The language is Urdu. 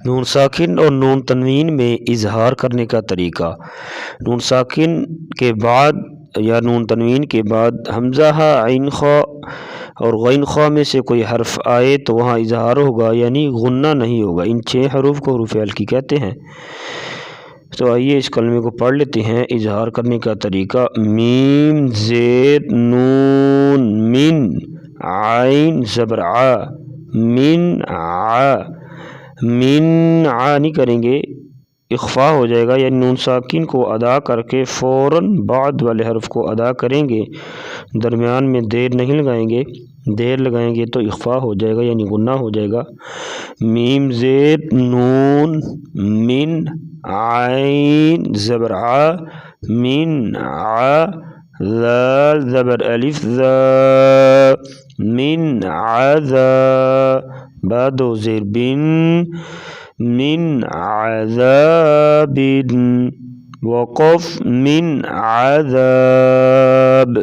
نون ساکن اور نون تنوین میں اظہار کرنے کا طریقہ۔ نون ساکن کے بعد یا نون تنوین کے بعد حمزہ عین خا اور غین خا میں سے کوئی حرف آئے تو وہاں اظہار ہوگا، یعنی غنہ نہیں ہوگا۔ ان 6 حروف کو حروف ہلکی کہتے ہیں۔ تو آئیے اس کلمے کو پڑھ لیتے ہیں۔ اظہار کرنے کا طریقہ: میم زیر نون من، عین زبر ع، من ع، من ع نہیں کریں گے، اخفا ہو جائے گا، یعنی نون ساکن کو ادا کر کے فوراً بعد والے حرف کو ادا کریں گے، درمیان میں دیر نہیں لگائیں گے۔ دیر لگائیں گے تو اخفا ہو جائے گا، یعنی غنہ ہو جائے گا۔ میم زیر نون من، عین زبر ع، من ع، ذال زبر الف ذا، من عذا، بعد زیر بن، من عذاب، وقف من عذاب۔